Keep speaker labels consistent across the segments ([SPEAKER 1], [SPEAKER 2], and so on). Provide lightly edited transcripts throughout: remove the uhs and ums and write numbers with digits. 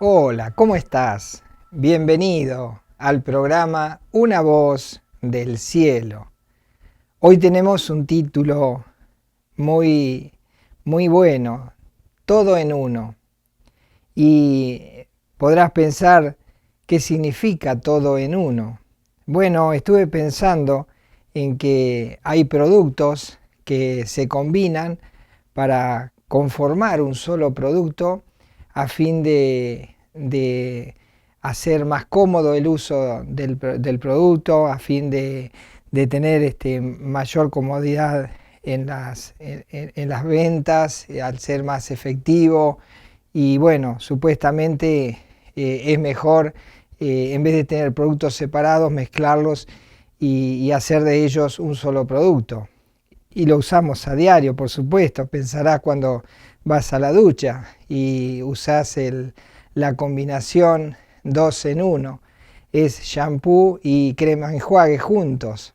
[SPEAKER 1] Hola, ¿cómo estás? Bienvenido al programa Una voz del cielo. Hoy tenemos un título muy, muy bueno, Todo en uno. Y podrás pensar qué significa todo en uno. Bueno, estuve pensando en que hay productos que se combinan para conformar un solo producto a fin de hacer más cómodo el uso del producto, a fin de tener mayor comodidad en las ventas, al ser más efectivo. Y bueno, supuestamente es mejor, en vez de tener productos separados, mezclarlos y hacer de ellos un solo producto. Y lo usamos a diario, por supuesto. Pensarás cuando vas a la ducha y usás la combinación 2 en 1. Es shampoo y crema enjuague juntos.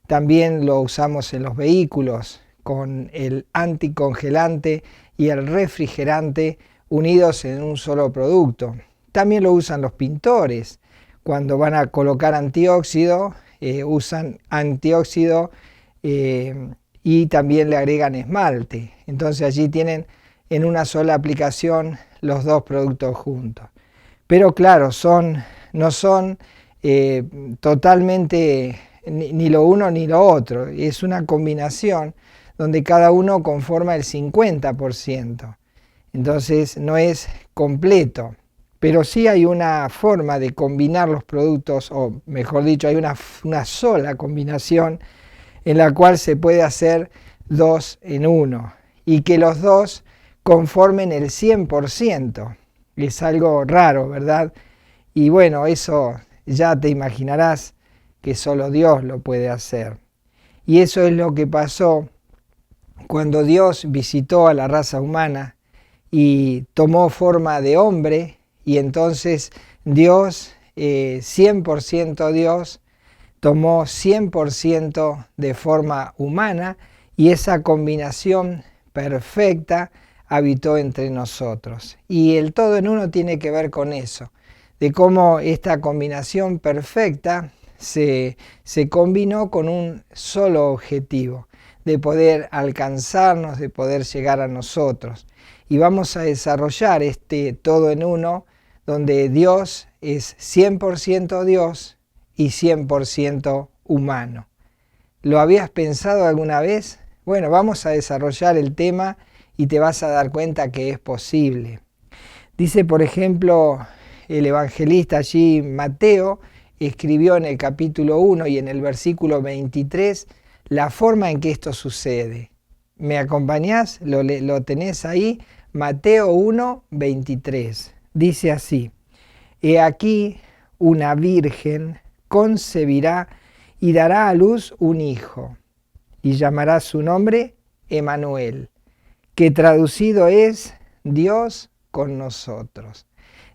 [SPEAKER 1] También lo usamos en los vehículos con el anticongelante y el refrigerante unidos en un solo producto. También lo usan los pintores. Cuando van a colocar antióxido, usan antióxido y también le agregan esmalte. Entonces allí tienen en una sola aplicación los dos productos juntos. Pero claro, no son totalmente ni lo uno ni lo otro. Es una combinación donde cada uno conforma el 50%. Entonces no es completo. Pero sí hay una forma de combinar los productos, o mejor dicho, hay una sola combinación en la cual se puede hacer 2 en 1 y que los dos conformen el 100%. Es algo raro, ¿verdad? Y bueno, eso ya te imaginarás que solo Dios lo puede hacer. Y eso es lo que pasó cuando Dios visitó a la raza humana y tomó forma de hombre, y entonces Dios, 100% Dios, tomó 100% de forma humana, y esa combinación perfecta habitó entre nosotros. Y el todo en uno tiene que ver con eso, de cómo esta combinación perfecta se combinó con un solo objetivo, de poder alcanzarnos, de poder llegar a nosotros. Y vamos a desarrollar este todo en uno, donde Dios es 100% Dios y 100% humano. ¿Lo habías pensado alguna vez? Bueno, vamos a desarrollar el tema y te vas a dar cuenta que es posible. Dice, por ejemplo, el evangelista allí, Mateo, escribió en el capítulo 1 y en el versículo 23 la forma en que esto sucede. ¿Me acompañás? ¿Lo tenés ahí? Mateo 1, 23. Dice así: He aquí una virgen concebirá y dará a luz un hijo, y llamará su nombre Emmanuel, que traducido es Dios con nosotros.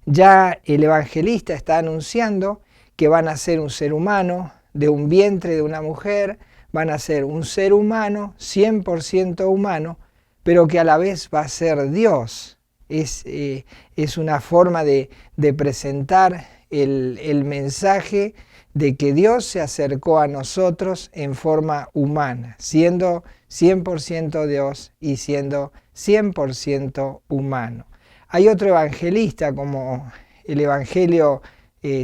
[SPEAKER 1] Ya el evangelista está anunciando que van a ser un ser humano de un vientre de una mujer, van a ser un ser humano, 100% humano, pero que a la vez va a ser Dios. Es una forma de presentar el mensaje de que Dios se acercó a nosotros en forma humana, siendo 100% Dios y siendo 100% humano. Hay otro evangelista, como el Evangelio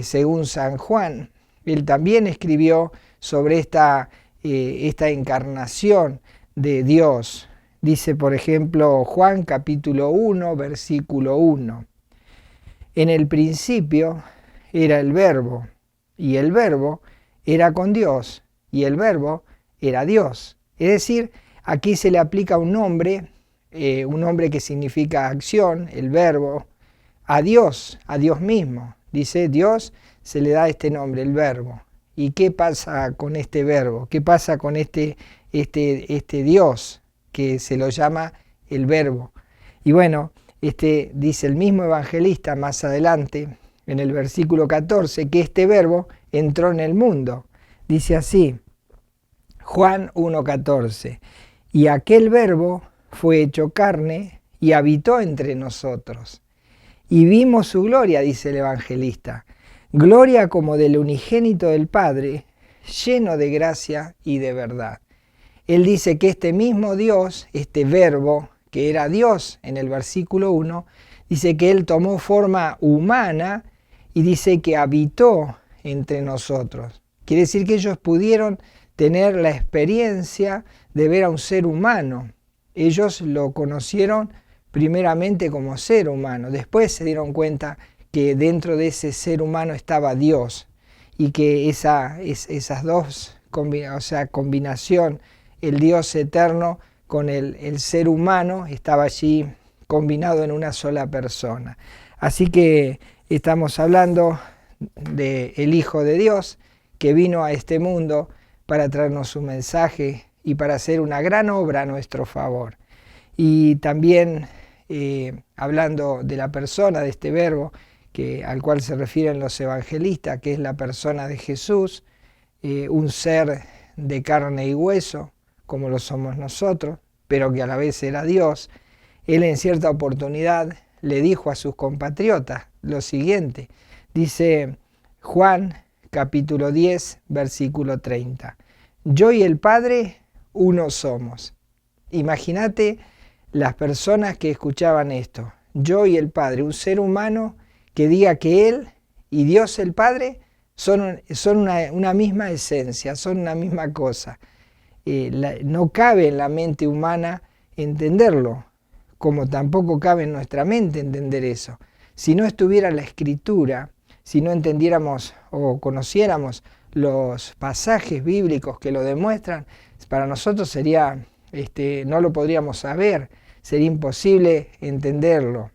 [SPEAKER 1] según San Juan. Él también escribió sobre esta encarnación de Dios. Dice, por ejemplo, Juan capítulo 1, versículo 1. En el principio era el Verbo, y el Verbo era con Dios, y el Verbo era Dios. Es decir, aquí se le aplica un nombre que significa acción, el Verbo, a Dios mismo. Dice, Dios se le da este nombre, el Verbo. ¿Y qué pasa con este Verbo? ¿Qué pasa con este Dios que se lo llama el Verbo? Y bueno, dice el mismo evangelista más adelante, en el versículo 14, que este Verbo entró en el mundo. Dice así, Juan 1:14, y aquel Verbo fue hecho carne y habitó entre nosotros. y vimos su gloria, dice el evangelista. Gloria como del unigénito del Padre, lleno de gracia y de verdad. Él dice que este mismo Dios, este verbo, que era Dios en el versículo 1, dice que Él tomó forma humana y dice que habitó entre nosotros. Quiere decir que ellos pudieron tener la experiencia de ver a un ser humano. Ellos lo conocieron primeramente como ser humano, después se dieron cuenta que dentro de ese ser humano estaba Dios y que esas dos, combinación, el Dios eterno con el ser humano, estaba allí combinado en una sola persona. Así que estamos hablando del Hijo de Dios que vino a este mundo para traernos su mensaje y para hacer una gran obra a nuestro favor. Y también hablando de la persona de este verbo al cual se refieren los evangelistas, que es la persona de Jesús, un ser de carne y hueso, como lo somos nosotros, pero que a la vez era Dios. Él en cierta oportunidad le dijo a sus compatriotas lo siguiente, dice Juan capítulo 10, versículo 30, yo y el Padre uno somos. Imagínate las personas que escuchaban esto, yo y el Padre, un ser humano que diga que Él y Dios el Padre son una misma esencia, son una misma cosa. No cabe en la mente humana entenderlo, como tampoco cabe en nuestra mente entender eso. Si no estuviera la Escritura, si no entendiéramos o conociéramos los pasajes bíblicos que lo demuestran, para nosotros sería, no lo podríamos saber, sería imposible entenderlo.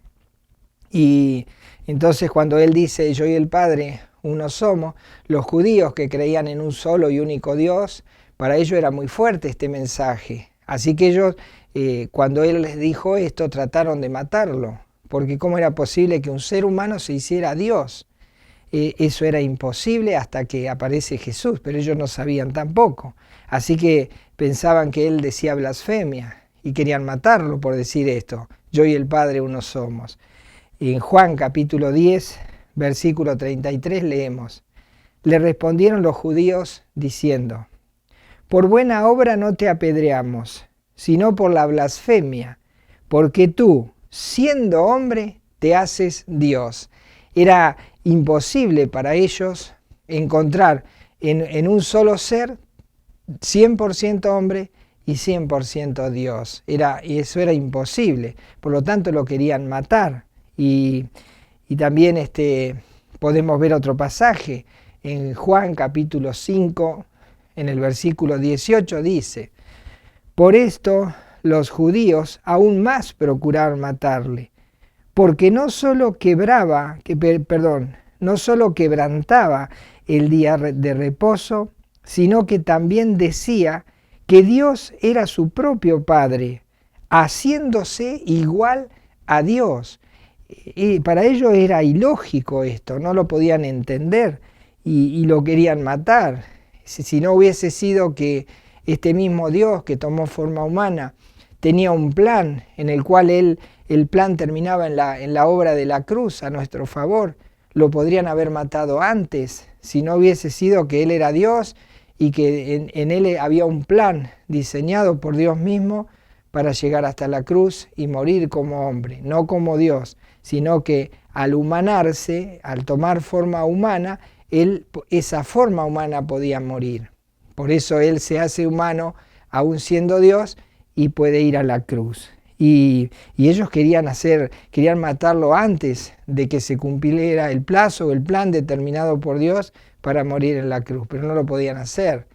[SPEAKER 1] Y entonces cuando Él dice, yo y el Padre uno somos, los judíos que creían en un solo y único Dios, para ellos era muy fuerte este mensaje. Así que ellos, cuando Él les dijo esto, trataron de matarlo, porque ¿cómo era posible que un ser humano se hiciera Dios? Eso era imposible hasta que aparece Jesús, pero ellos no sabían tampoco. Así que pensaban que Él decía blasfemia y querían matarlo por decir esto, yo y el Padre uno somos. En Juan capítulo 10, versículo 33 leemos, le respondieron los judíos diciendo, por buena obra no te apedreamos, sino por la blasfemia, porque tú, siendo hombre, te haces Dios. Era imposible para ellos encontrar en un solo ser 100% hombre y 100% Dios. Y eso era imposible, por lo tanto lo querían matar. Y también podemos ver otro pasaje en Juan capítulo 5, en el versículo 18 dice, por esto los judíos aún más procuraron matarle, porque no solo quebrantaba el día de reposo, sino que también decía que Dios era su propio Padre, haciéndose igual a Dios. Y para ellos era ilógico esto, no lo podían entender y lo querían matar. Si no hubiese sido que este mismo Dios que tomó forma humana tenía un plan en el cual el plan terminaba en la obra de la cruz a nuestro favor, lo podrían haber matado antes, si no hubiese sido que Él era Dios y que en Él había un plan diseñado por Dios mismo para llegar hasta la cruz y morir como hombre, no como Dios, sino que al humanarse, al tomar forma humana, esa forma humana podía morir. Por eso Él se hace humano, aún siendo Dios, y puede ir a la cruz. Y ellos querían matarlo antes de que se cumpliera el plazo o el plan determinado por Dios para morir en la cruz, pero no lo podían hacer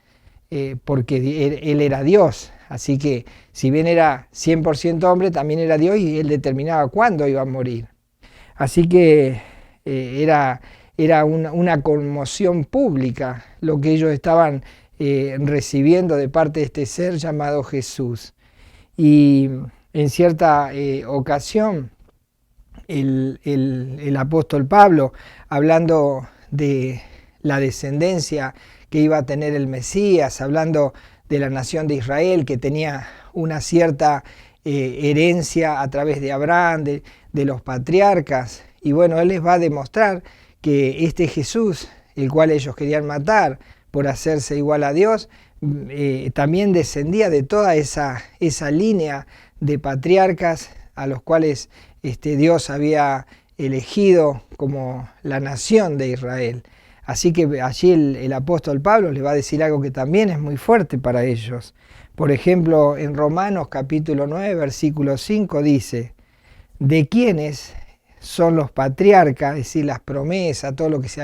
[SPEAKER 1] porque Él era Dios. Así que si bien era 100% hombre, también era Dios y Él determinaba cuándo iba a morir. Así que era una conmoción pública lo que ellos estaban recibiendo de parte de este ser llamado Jesús. Y en cierta ocasión el apóstol Pablo, hablando de la descendencia que iba a tener el Mesías, hablando de la nación de Israel que tenía una cierta herencia a través de Abraham, de los patriarcas, Y bueno, Él les va a demostrar que este Jesús, el cual ellos querían matar por hacerse igual a Dios, también descendía de toda esa línea de patriarcas a los cuales Dios había elegido como la nación de Israel. Así que allí el apóstol Pablo les va a decir algo que también es muy fuerte para ellos. Por ejemplo, en Romanos capítulo 9, versículo 5 dice, ¿de quiénes son los patriarcas? Es decir, las promesas, todo lo que se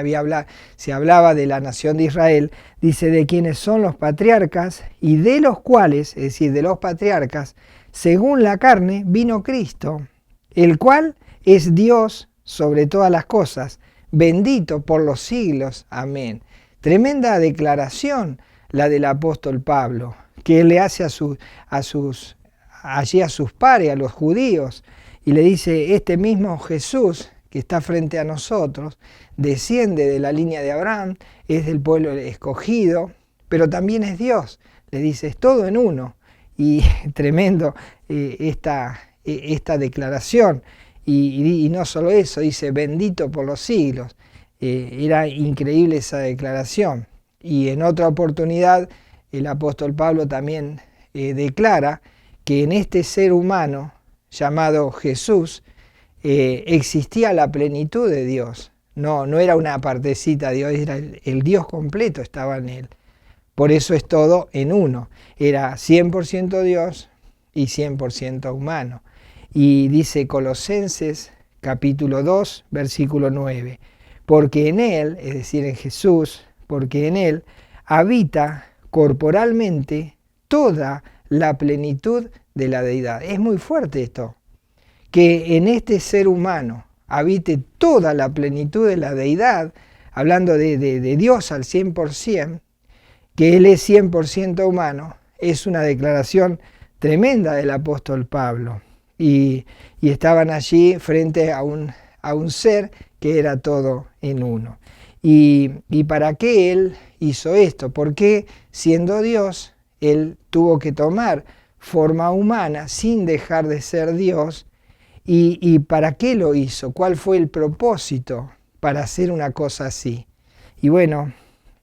[SPEAKER 1] hablaba de la nación de Israel, dice de quiénes son los patriarcas y de los cuales, es decir, de los patriarcas, según la carne, vino Cristo, el cual es Dios sobre todas las cosas, bendito por los siglos. Amén. Tremenda declaración la del apóstol Pablo, que él le hace a sus pares, a los judíos, y le dice, este mismo Jesús que está frente a nosotros, desciende de la línea de Abraham, es del pueblo escogido, pero también es Dios. Le dice, es todo en uno. Y tremendo esta declaración. Y no solo eso, dice, bendito por los siglos. Era increíble esa declaración. Y en otra oportunidad, el apóstol Pablo también declara que en este ser humano, llamado Jesús, existía la plenitud de Dios. No era una partecita de Dios, era el Dios completo estaba en él. Por eso es todo en uno. Era 100% Dios y 100% humano. Y dice Colosenses capítulo 2, versículo 9, porque en Él, es decir, en Jesús, porque en Él habita corporalmente toda la plenitud de la deidad. Es muy fuerte esto, que en este ser humano habite toda la plenitud de la deidad, hablando de Dios al 100%, que Él es 100% humano, es una declaración tremenda del apóstol Pablo. Y estaban allí frente a un ser que era todo en uno. ¿Y para qué Él hizo esto? Porque siendo Dios, Él tuvo que tomar forma humana sin dejar de ser Dios. ¿Y para qué lo hizo? ¿Cuál fue el propósito para hacer una cosa así? Y bueno,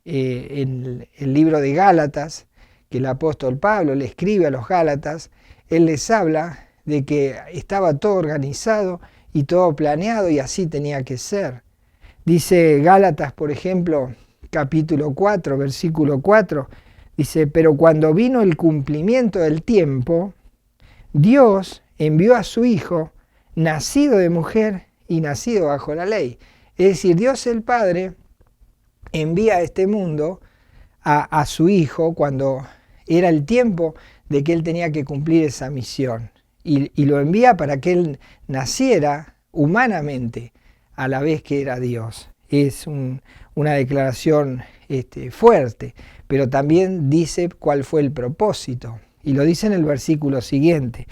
[SPEAKER 1] en el libro de Gálatas, que el apóstol Pablo le escribe a los Gálatas, él les habla de que estaba todo organizado y todo planeado y así tenía que ser. Dice Gálatas, por ejemplo, capítulo 4, versículo 4, dice, pero cuando vino el cumplimiento del tiempo, Dios envió a su Hijo, nacido de mujer y nacido bajo la ley. Es decir, Dios el Padre envía a este mundo a su Hijo cuando era el tiempo de que Él tenía que cumplir esa misión. Y lo envía para que Él naciera humanamente a la vez que era Dios. Es una declaración fuerte, pero también dice cuál fue el propósito. Y lo dice en el versículo siguiente.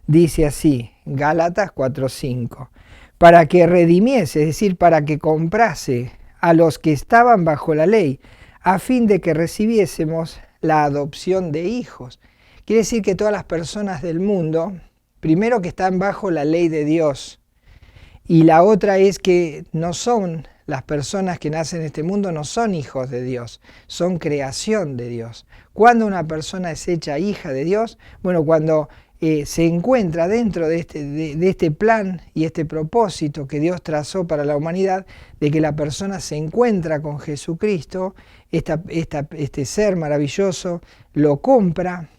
[SPEAKER 1] Dice así, Gálatas 4:5, para que redimiese, es decir, para que comprase a los que estaban bajo la ley, a fin de que recibiésemos la adopción de hijos. Quiere decir que todas las personas del mundo, primero que están bajo la ley de Dios, y la otra es que no son las personas que nacen en este mundo, no son hijos de Dios, son creación de Dios. ¿Cuándo una persona es hecha hija de Dios? Bueno, cuando se encuentra dentro de este plan y este propósito que Dios trazó para la humanidad, de que la persona se encuentra con Jesucristo, este ser maravilloso lo compra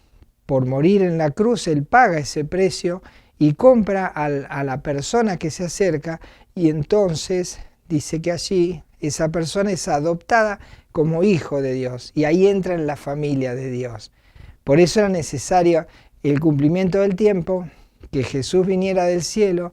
[SPEAKER 1] por morir en la cruz, Él paga ese precio y compra a la persona que se acerca, y entonces dice que allí esa persona es adoptada como hijo de Dios y ahí entra en la familia de Dios. Por eso era necesario el cumplimiento del tiempo, que Jesús viniera del cielo,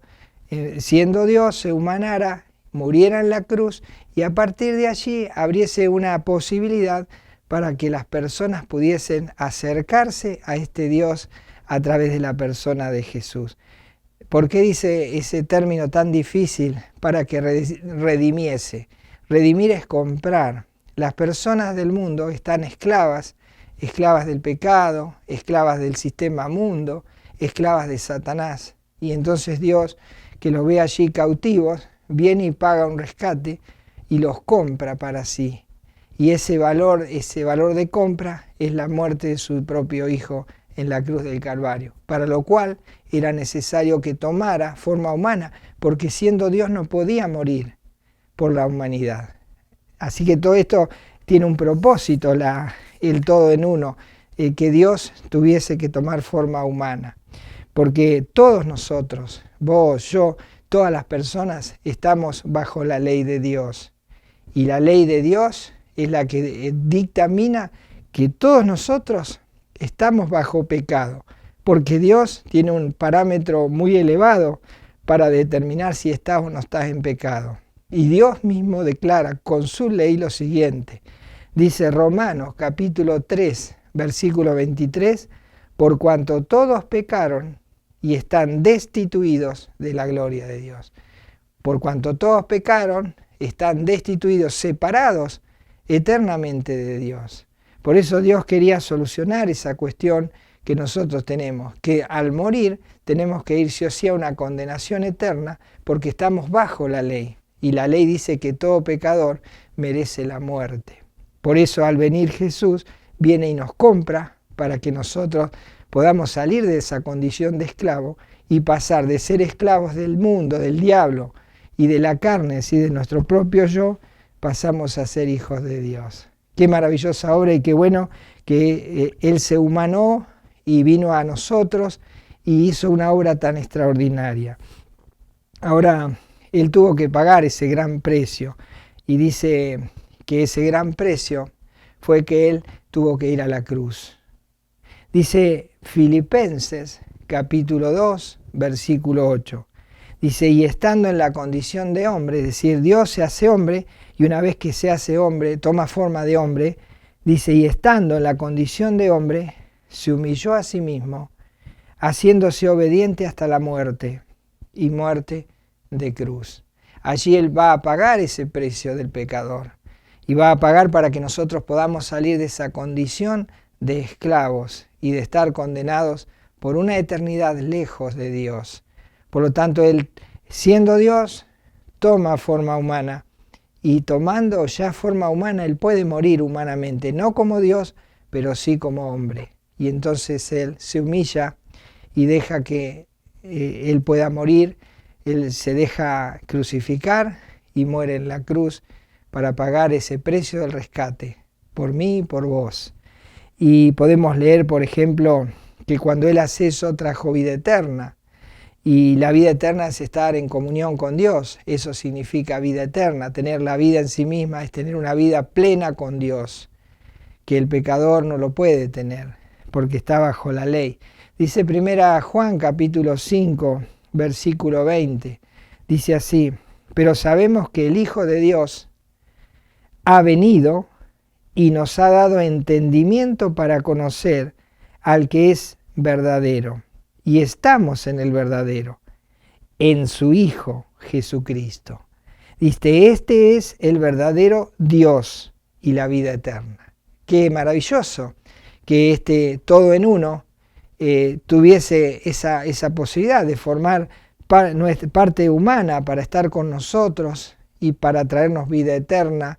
[SPEAKER 1] siendo Dios, se humanara, muriera en la cruz y a partir de allí abriese una posibilidad para que las personas pudiesen acercarse a este Dios a través de la persona de Jesús. ¿Por qué dice ese término tan difícil? Para que redimiese. Redimir es comprar. Las personas del mundo están esclavas del pecado, esclavas del sistema mundo, esclavas de Satanás. Y entonces Dios, que los ve allí cautivos, viene y paga un rescate y los compra para sí. Y ese valor de compra es la muerte de su propio Hijo en la cruz del Calvario, para lo cual era necesario que tomara forma humana, porque siendo Dios no podía morir por la humanidad. Así que todo esto tiene un propósito, el todo en uno, que Dios tuviese que tomar forma humana. Porque todos nosotros, vos, yo, todas las personas estamos bajo la ley de Dios. Y la ley de Dios es la que dictamina que todos nosotros estamos bajo pecado. Porque Dios tiene un parámetro muy elevado para determinar si estás o no estás en pecado. Y Dios mismo declara con su ley lo siguiente. Dice Romanos capítulo 3, versículo 23, por cuanto todos pecaron y están destituidos de la gloria de Dios. Por cuanto todos pecaron, están destituidos, separados eternamente de Dios. Por eso Dios quería solucionar esa cuestión que nosotros tenemos, que al morir tenemos que ir sí o sí a una condenación eterna porque estamos bajo la ley. Y la ley dice que todo pecador merece la muerte. Por eso al venir Jesús viene y nos compra para que nosotros podamos salir de esa condición de esclavo y pasar de ser esclavos del mundo, del diablo y de la carne, y de nuestro propio yo, pasamos a ser hijos de Dios. Qué maravillosa obra y qué bueno que Él se humanó y vino a nosotros y hizo una obra tan extraordinaria. Ahora, Él tuvo que pagar ese gran precio y dice que ese gran precio fue que Él tuvo que ir a la cruz. Dice Filipenses capítulo 2, versículo 8. Dice, y estando en la condición de hombre, es decir, Dios se hace hombre y una vez que se hace hombre, toma forma de hombre, dice, y estando en la condición de hombre, se humilló a sí mismo, haciéndose obediente hasta la muerte y muerte de cruz. Allí Él va a pagar ese precio del pecador y va a pagar para que nosotros podamos salir de esa condición de esclavos y de estar condenados por una eternidad lejos de Dios. Por lo tanto, Él, siendo Dios, toma forma humana y tomando ya forma humana, Él puede morir humanamente, no como Dios, pero sí como hombre. Y entonces Él se humilla y deja que Él pueda morir. Él se deja crucificar y muere en la cruz para pagar ese precio del rescate, por mí y por vos. Y podemos leer, por ejemplo, que cuando Él hace eso trajo vida eterna. Y la vida eterna es estar en comunión con Dios. Eso significa vida eterna. Tener la vida en sí misma es tener una vida plena con Dios, que el pecador no lo puede tener, porque está bajo la ley. Dice 1 Juan capítulo 5, versículo 20. Dice así, pero sabemos que el Hijo de Dios ha venido y nos ha dado entendimiento para conocer al que es verdadero. Y estamos en el verdadero, en su Hijo Jesucristo. Dice, este es el verdadero Dios y la vida eterna. Qué maravilloso que todo en uno tuviese esa posibilidad de formar nuestra parte humana para estar con nosotros y para traernos vida eterna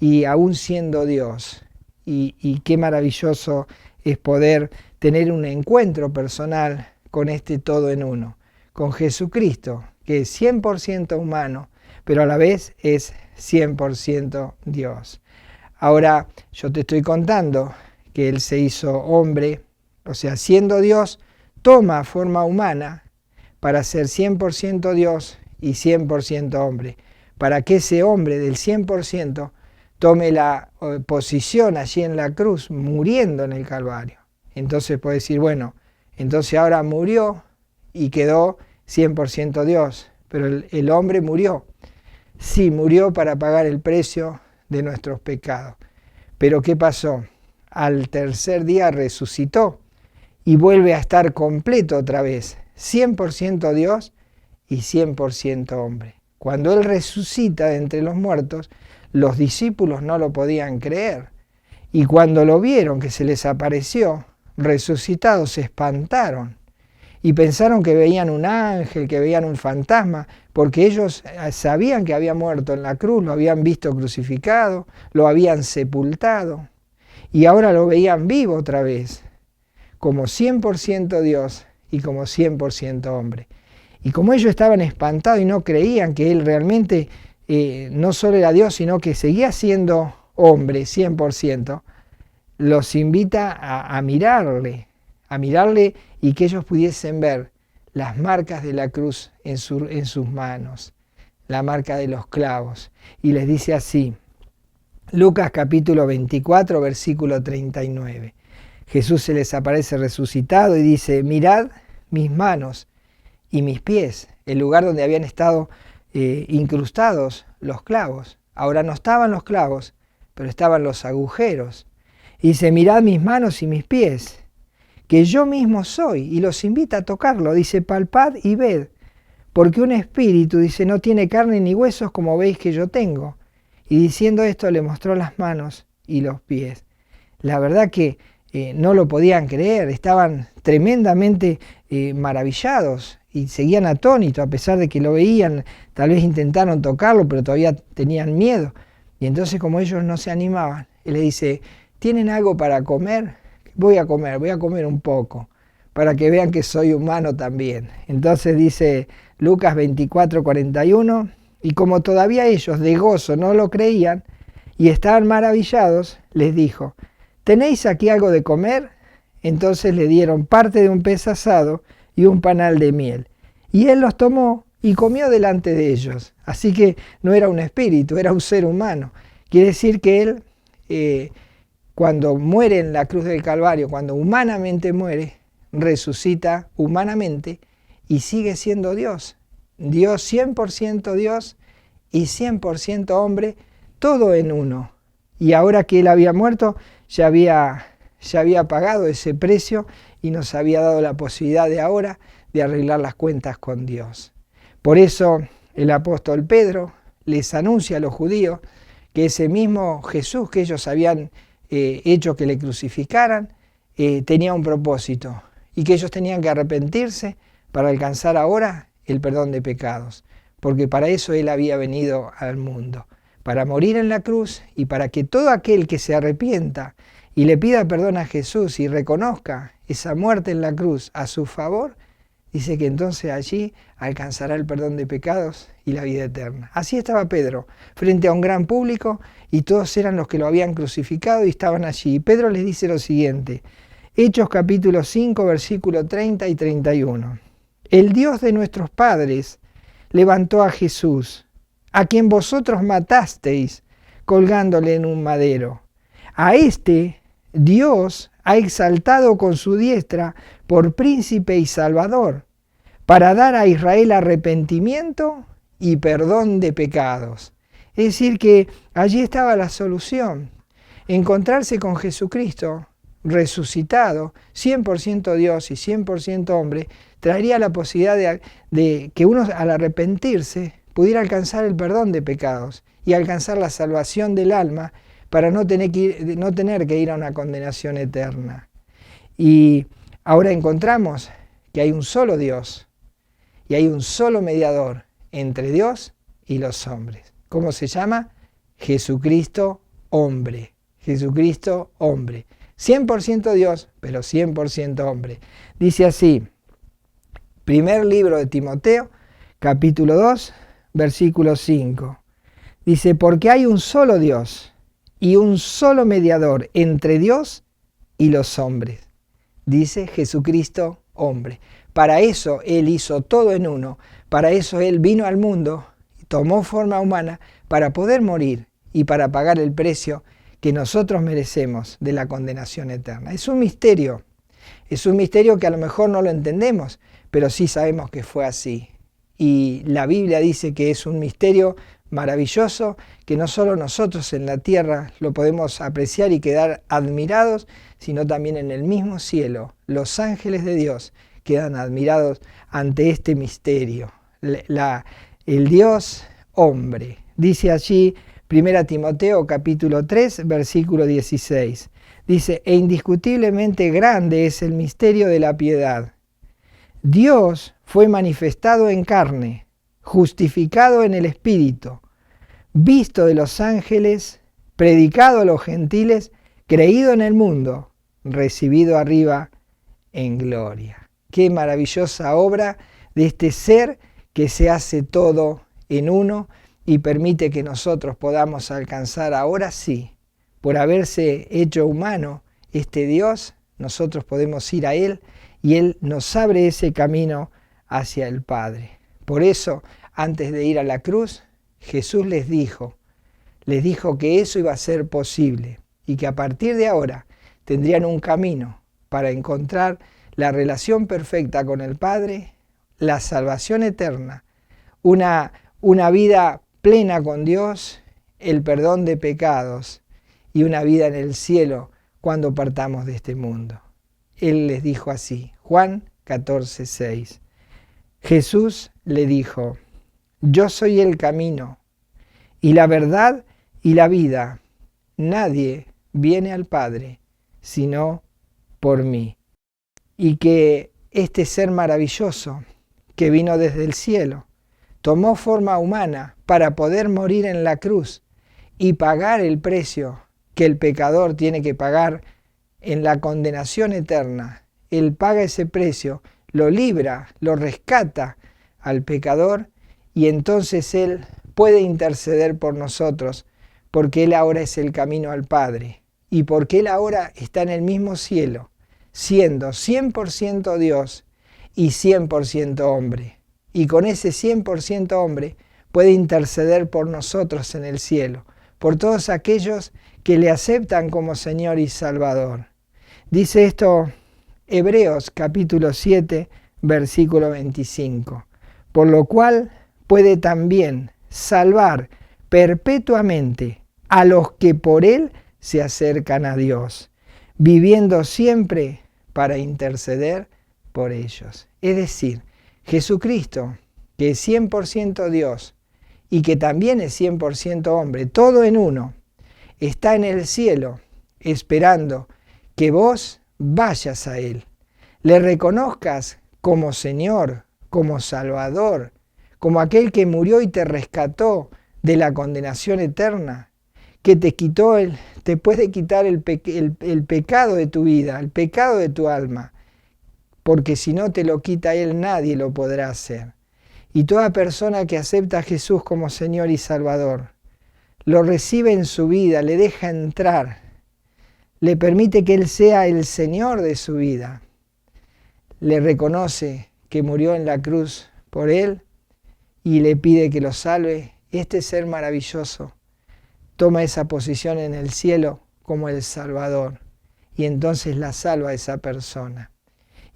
[SPEAKER 1] y aún siendo Dios. Y qué maravilloso es poder tener un encuentro personal con este todo en uno, con Jesucristo, que es 100% humano, pero a la vez es 100% Dios. Ahora yo te estoy contando que Él se hizo hombre, o sea, siendo Dios, toma forma humana para ser 100% Dios y 100% hombre, para que ese hombre del 100% tome la posición allí en la cruz, muriendo en el Calvario. Entonces puede decir, bueno, entonces ahora murió y quedó 100% Dios, pero el hombre murió. Sí, murió para pagar el precio de nuestros pecados. Pero ¿qué pasó? Al tercer día resucitó y vuelve a estar completo otra vez, 100% Dios y 100% hombre. Cuando Él resucita de entre los muertos, los discípulos no lo podían creer. Y cuando lo vieron que se les apareció resucitado, se espantaron. y pensaron que veían un ángel, que veían un fantasma, porque ellos sabían que había muerto en la cruz, lo habían visto crucificado, lo habían sepultado y ahora lo veían vivo otra vez, como 100% Dios y como 100% hombre. Y como ellos estaban espantados y no creían que Él realmente no solo era Dios, sino que seguía siendo hombre 100%, los invita a mirarle y que ellos pudiesen ver las marcas de la cruz en sus manos, la marca de los clavos. Y les dice así, Lucas capítulo 24, versículo 39. Jesús se les aparece resucitado y dice, mirad mis manos y mis pies, el lugar donde habían estado incrustados los clavos. Ahora no estaban los clavos, pero estaban los agujeros. Y dice, mirad mis manos y mis pies, que yo mismo soy, y los invita a tocarlo. Dice, palpad y ved, porque un espíritu, dice, no tiene carne ni huesos como veis que yo tengo. Y diciendo esto le mostró las manos y los pies. La verdad que no lo podían creer, estaban tremendamente maravillados y seguían atónitos a pesar de que lo veían, tal vez intentaron tocarlo, pero todavía tenían miedo. Y entonces como ellos no se animaban, él les dice, ¿tienen algo para comer? Voy a comer un poco, para que vean que soy humano también. Entonces dice Lucas 24:41, y como todavía ellos de gozo no lo creían y estaban maravillados, les dijo, ¿tenéis aquí algo de comer? Entonces le dieron parte de un pez asado y un panal de miel. Y él los tomó y comió delante de ellos. Así que no era un espíritu, era un ser humano. Quiere decir que él, cuando muere en la cruz del Calvario, cuando humanamente muere, resucita humanamente y sigue siendo Dios. Dios 100% Dios y 100% hombre, todo en uno. Y ahora que Él había muerto, ya había pagado ese precio y nos había dado la posibilidad de ahora de arreglar las cuentas con Dios. Por eso el apóstol Pedro les anuncia a los judíos que ese mismo Jesús que ellos habían hecho que le crucificaran, tenía un propósito y que ellos tenían que arrepentirse para alcanzar ahora el perdón de pecados, porque para eso Él había venido al mundo, para morir en la cruz y para que todo aquel que se arrepienta y le pida perdón a Jesús y reconozca esa muerte en la cruz a su favor, dice que entonces allí alcanzará el perdón de pecados y la vida eterna. Así estaba Pedro, frente a un gran público, y todos eran los que lo habían crucificado y estaban allí. Y Pedro les dice lo siguiente, Hechos capítulo 5, versículo 30 y 31. El Dios de nuestros padres levantó a Jesús, a quien vosotros matasteis, colgándole en un madero. A este Dios ha exaltado con su diestra por príncipe y salvador, para dar a Israel arrepentimiento y perdón de pecados. Es decir, que allí estaba la solución, encontrarse con Jesucristo resucitado, 100% Dios y 100% hombre, traería la posibilidad de que uno al arrepentirse pudiera alcanzar el perdón de pecados y alcanzar la salvación del alma para no tener que ir a una condenación eterna. Y ahora encontramos que hay un solo Dios y hay un solo mediador entre Dios y los hombres. ¿Cómo se llama? Jesucristo hombre. Jesucristo hombre. 100% Dios, pero 100% hombre. Dice así, primer libro de Timoteo, capítulo 2, versículo 5. Dice, porque hay un solo Dios y un solo mediador entre Dios y los hombres. Dice Jesucristo hombre. Para eso Él hizo todo en uno. Para eso Él vino al mundo, tomó forma humana para poder morir y para pagar el precio que nosotros merecemos de la condenación eterna. Es un misterio que a lo mejor no lo entendemos, pero sí sabemos que fue así. Y la Biblia dice que es un misterio maravilloso, que no solo nosotros en la tierra lo podemos apreciar y quedar admirados, sino también en el mismo cielo. Los ángeles de Dios quedan admirados ante este misterio. El Dios hombre. Dice allí 1 Timoteo capítulo 3, versículo 16. Dice, e indiscutiblemente grande es el misterio de la piedad. Dios fue manifestado en carne, justificado en el Espíritu, visto de los ángeles, predicado a los gentiles, creído en el mundo, recibido arriba en gloria. Qué maravillosa obra de este ser que se hace todo en uno y permite que nosotros podamos alcanzar ahora sí, por haberse hecho humano, este Dios, nosotros podemos ir a Él y Él nos abre ese camino hacia el Padre. Por eso, antes de ir a la cruz, Jesús les dijo que eso iba a ser posible y que a partir de ahora tendrían un camino para encontrar la relación perfecta con el Padre, la salvación eterna, una vida plena con Dios, el perdón de pecados y una vida en el cielo cuando partamos de este mundo. Él les dijo así, Juan 14:6. Jesús le dijo, yo soy el camino y la verdad y la vida. Nadie viene al Padre sino por mí. Y que este ser maravilloso que vino desde el cielo tomó forma humana para poder morir en la cruz y pagar el precio que el pecador tiene que pagar en la condenación eterna. Él paga ese precio, lo libra, lo rescata al pecador y entonces Él puede interceder por nosotros porque Él ahora es el camino al Padre y porque Él ahora está en el mismo cielo, siendo 100% Dios y 100% hombre. Y con ese 100% hombre puede interceder por nosotros en el cielo, por todos aquellos que le aceptan como Señor y Salvador. Dice esto Hebreos capítulo 7, versículo 25. Por lo cual puede también salvar perpetuamente a los que por Él se acercan a Dios, viviendo siempre para interceder por ellos. Es decir, Jesucristo, que es 100% Dios y que también es 100% hombre, todo en uno, está en el cielo esperando que vos vayas a Él, le reconozcas como Señor, como Salvador, como aquel que murió y te rescató de la condenación eterna, que te puede quitar el pecado de tu vida, el pecado de tu alma, porque si no te lo quita Él, nadie lo podrá hacer. Y toda persona que acepta a Jesús como Señor y Salvador, lo recibe en su vida, le deja entrar, le permite que Él sea el Señor de su vida, le reconoce que murió en la cruz por Él y le pide que lo salve. Este ser maravilloso toma esa posición en el cielo como el Salvador y entonces la salva a esa persona.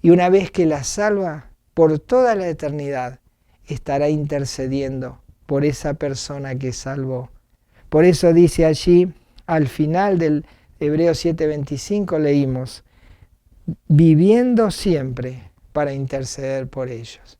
[SPEAKER 1] Y una vez que la salva, por toda la eternidad, estará intercediendo por esa persona que salvó. Por eso dice allí, al final del Hebreos 7:25 leímos, viviendo siempre para interceder por ellos.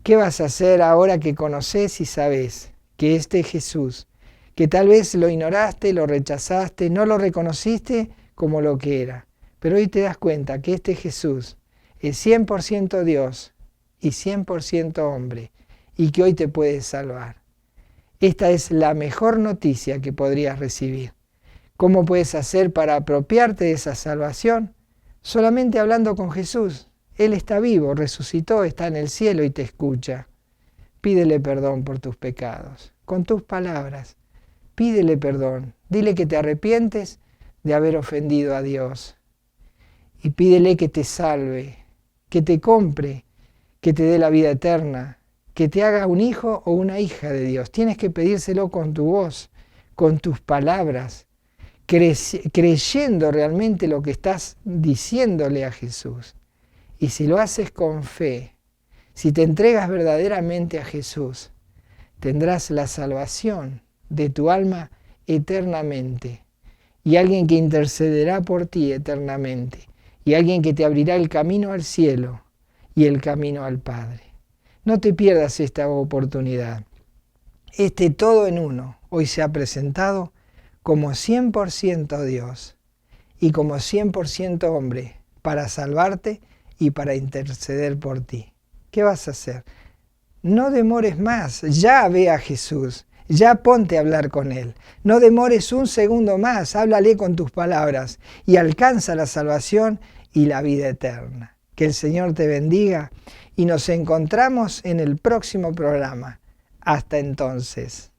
[SPEAKER 1] ¿Qué vas a hacer ahora que conoces y sabes que este Jesús, que tal vez lo ignoraste, lo rechazaste, no lo reconociste como lo que era, pero hoy te das cuenta que este Jesús es 100% Dios y 100% hombre y que hoy te puede salvar? Esta es la mejor noticia que podrías recibir. ¿Cómo puedes hacer para apropiarte de esa salvación? Solamente hablando con Jesús. Él está vivo, resucitó, está en el cielo y te escucha. Pídele perdón por tus pecados, con tus palabras. Pídele perdón, dile que te arrepientes de haber ofendido a Dios. Y pídele que te salve, que te compre, que te dé la vida eterna, que te haga un hijo o una hija de Dios. Tienes que pedírselo con tu voz, con tus palabras, creyendo realmente lo que estás diciéndole a Jesús. Y si lo haces con fe, si te entregas verdaderamente a Jesús, tendrás la salvación de tu alma eternamente. Y alguien que intercederá por ti eternamente. Y alguien que te abrirá el camino al cielo y el camino al Padre. No te pierdas esta oportunidad. Este todo en uno hoy se ha presentado como 100% Dios y como 100% hombre para salvarte y para interceder por ti. ¿Qué vas a hacer? No demores más, ya ve a Jesús, ya ponte a hablar con Él. No demores un segundo más, háblale con tus palabras y alcanza la salvación y la vida eterna. Que el Señor te bendiga y nos encontramos en el próximo programa. Hasta entonces.